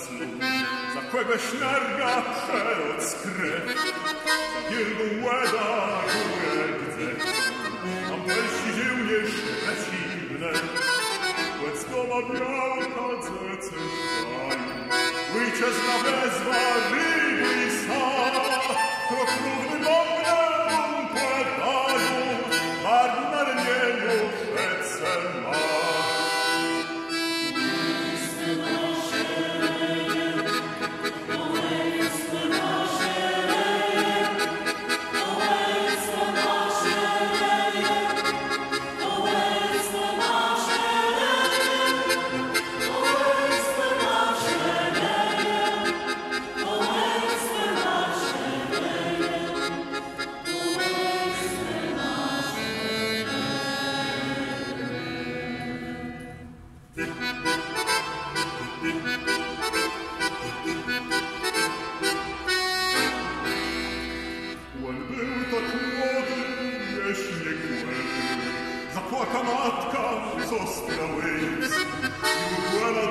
snu, za kłębę śnerga przelot skrew, za wielką łeda górek a pelsi ziemnie szczecinne, łeckowa białka dzece kraju, ojczyzna wezwa ryby sa, krokrówny wognem płetają, marginalnie szece ma. Zapłaka matka, została łez, i układa